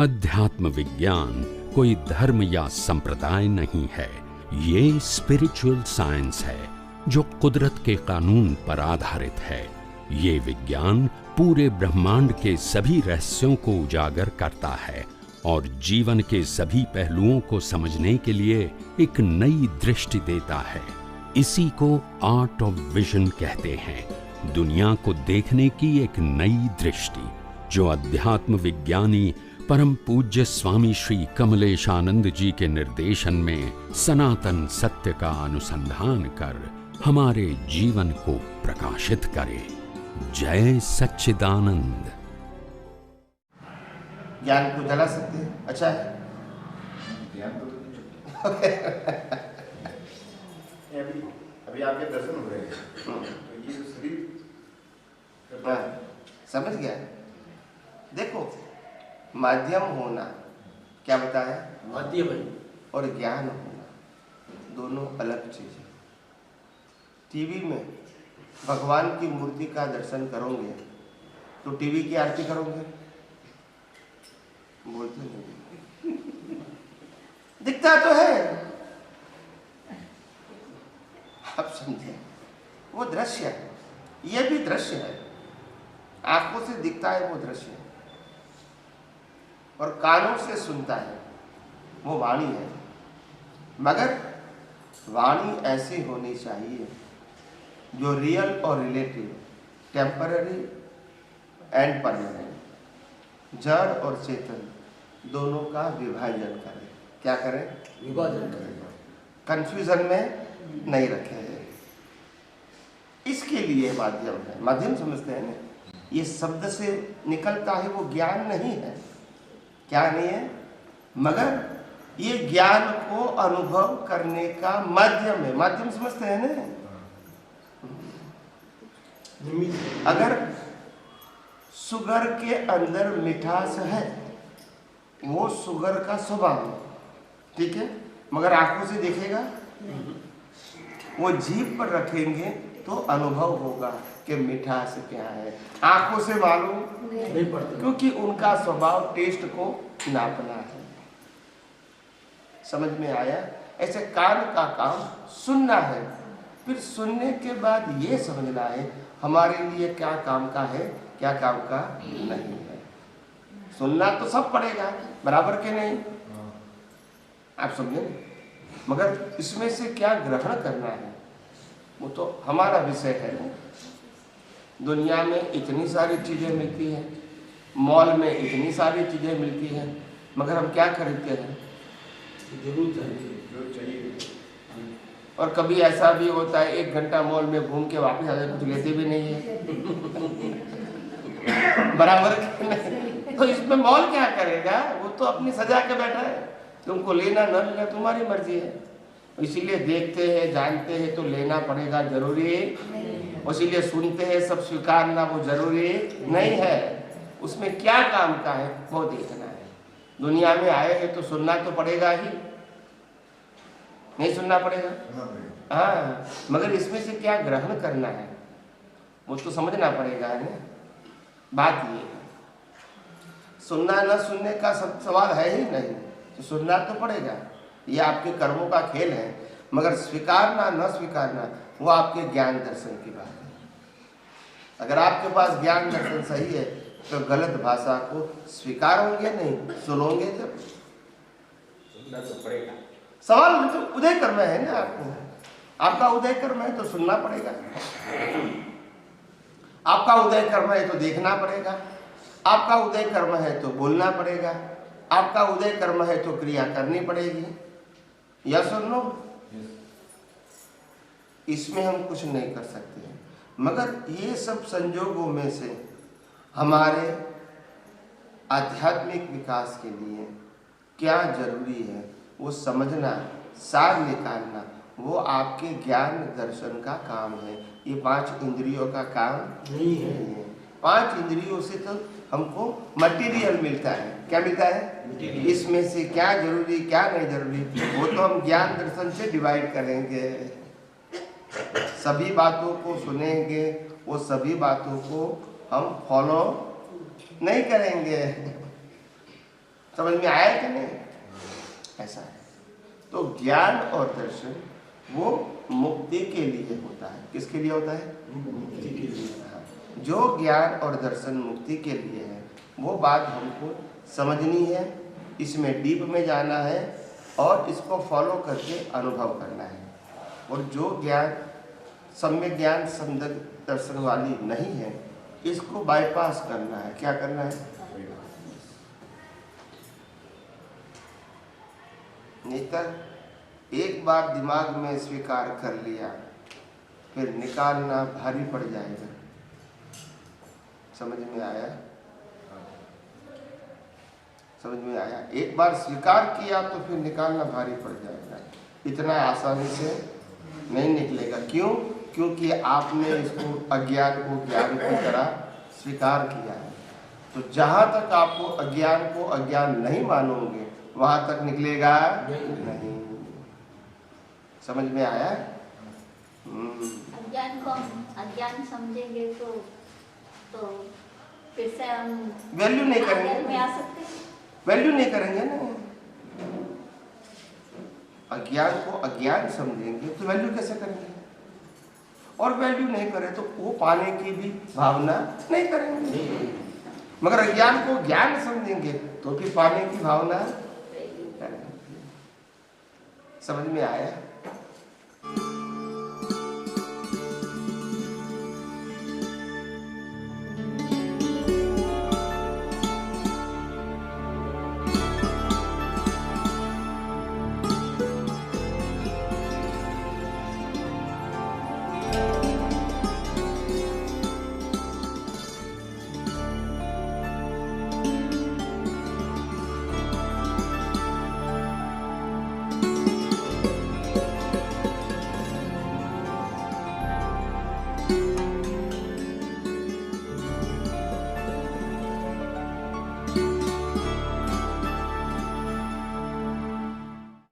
अध्यात्म विज्ञान कोई धर्म या संप्रदाय नहीं है, ये स्पिरिचुअल साइंस है जो कुदरत के कानून पर आधारित है। ये विज्ञान पूरे ब्रह्मांड के सभी रहस्यों को उजागर करता है और जीवन के सभी पहलुओं को समझने के लिए एक नई दृष्टि देता है। इसी को आर्ट ऑफ विजन कहते हैं, दुनिया को देखने की एक नई दृष्टि, जो अध्यात्म विज्ञानी परम पूज्य स्वामी श्री कमलेशानंद जी के निर्देशन में सनातन सत्य का अनुसंधान कर हमारे जीवन को प्रकाशित करे। जय सच्चिदानंद। ज्ञान को जला सकते हैं, अच्छा है। ज्ञान तो अभी आपके दर्शन हो रहे हैं, तो ये जो शरीर समझ गया। देखो, माध्यम होना क्या बताया, माध्यम है, और ज्ञान होना दोनों अलग चीज है। टीवी में भगवान की मूर्ति का दर्शन करोगे तो टीवी की आरती करोगे, बोलते नहीं, दिखता तो है, आप समझे, वो दृश्य है, ये भी दृश्य है, आंखों से दिखता है वो दृश्य है, और कानों से सुनता है वो वाणी है। मगर वाणी ऐसी होनी चाहिए जो रियल और रिलेटिव, टेम्पररी एंड परमानेंट, जड़ और चेतन दोनों का विभाजन करे। क्या करें? विभाजन करें, कंफ्यूजन में नहीं रखे। इसके लिए माध्यम है। माध्यम समझते हैं ना, ये शब्द से निकलता है वो ज्ञान नहीं है, क्या नहीं है, मगर ये ज्ञान को अनुभव करने का माध्यम है। माध्यम समझते हैं ना। अगर शुगर के अंदर मिठास है, वो शुगर का स्वभाव है, ठीक है, मगर आंखों से देखेगा, वो जीभ पर रखेंगे तो अनुभव होगा कि मिठास क्या है। आंखों से मालूम नहीं पड़ता, क्योंकि उनका स्वभाव टेस्ट को नापना है। समझ में आया? ऐसे कान का काम सुनना है, फिर सुनने के बाद ये समझना है हमारे लिए क्या काम का है, क्या काम का नहीं है। सुनना तो सब पड़ेगा, बराबर के नहीं, आप समझे, मगर इसमें से क्या ग्रहण करना है वो तो हमारा विषय है। दुनिया में इतनी सारी चीजें मिलती हैं, मॉल में इतनी सारी चीजें मिलती हैं, मगर हम क्या खरीदते हैं? जो चाहिए। और कभी ऐसा भी होता है 1 घंटा मॉल में घूम के वापस आ जाए, कुछ लेते भी नहीं है। बराबर तो इसमें मॉल क्या करेगा? वो तो अपनी सजा के बैठा है, तुमको लेना न लेना तुम्हारी मर्जी है। इसीलिए देखते हैं, जानते हैं तो लेना पड़ेगा, जरूरी है। इसीलिए सुनते हैं, सब स्वीकारना वो जरूरी नहीं है। उसमें क्या काम का है वो देखना है। दुनिया में आए हैं तो सुनना तो पड़ेगा ही, नहीं सुनना पड़ेगा? हाँ, मगर इसमें से क्या ग्रहण करना है वो तो समझना पड़ेगा ना। बात ये है, सुनना न सुनने का सवाल है ही नहीं, तो सुनना तो पड़ेगा। ये आपके कर्मों का खेल है, मगर स्वीकारना न स्वीकारना वो आपके ज्ञान दर्शन की बात है। अगर आपके पास ज्ञान दर्शन सही है तो गलत भाषा को स्वीकारोगे नहीं, सुनोगे जब। सुनना तो पड़ेगा। सवाल तो उदय कर्म है ना, आपका उदय कर्म है तो सुनना पड़ेगा, आपका उदय कर्म है तो देखना पड़ेगा, आपका उदय कर्म है तो बोलना पड़ेगा, आपका उदय कर्म है तो क्रिया करनी पड़ेगी। या सुन लो, इसमें हम कुछ नहीं कर सकते हैं, मगर ये सब संजोगों में से हमारे आध्यात्मिक विकास के लिए क्या जरूरी है वो समझना, सार निकालना, वो आपके ज्ञान दर्शन का काम है। ये 5 इंद्रियों का काम नहीं है। 5 इंद्रियों से तो हमको मटेरियल मिलता है। क्या मिलता है? इसमें से क्या जरूरी क्या नहीं जरूरी वो तो हम ज्ञान दर्शन से डिवाइड करेंगे। सभी बातों को सुनेंगे, वो सभी बातों को हम फॉलो नहीं करेंगे। समझ में आया कि नहीं? ऐसा है। तो ज्ञान और दर्शन वो मुक्ति के लिए होता है। किसके लिए होता है? मुक्ति के लिए। जो ज्ञान और दर्शन मुक्ति के लिए है वो बात हमको समझनी है, इसमें डीप में जाना है और इसको फॉलो करके अनुभव करना है। और जो ज्ञान सम्यक ज्ञान सम्यक दर्शन वाली नहीं है, इसको बाईपास करना है। क्या करना है? नहीं तो एक बार दिमाग में स्वीकार कर लिया फिर निकालना भारी पड़ जाएगा। समझ में आया? समझ में आया? एक बार स्वीकार किया तो फिर निकालना भारी पड़ जाएगा। इतना आसानी से नहीं निकलेगा। क्यों? क्योंकि आपने इसको अज्ञान को ज्ञान की तरह स्वीकार किया है। तो जहाँ तक आपको अज्ञान को अज्ञान नहीं मानोगे वहाँ तक निकलेगा नहीं। समझ में आया? अज्ञान को अज्ञान समझेंगे तो फिर से हम वैल्यू नहीं करेंगे में आ सकते हैं। वैल्यू नहीं करेंगे ना। अज्ञान को अज्ञान समझेंगे तो वैल्यू कैसे करेंगे? और वैल्यू नहीं करें तो वो पाने की भी भावना नहीं करेंगे। मगर अज्ञान को ज्ञान समझेंगे तो फिर पाने की भावना करेंगे। समझ में आया?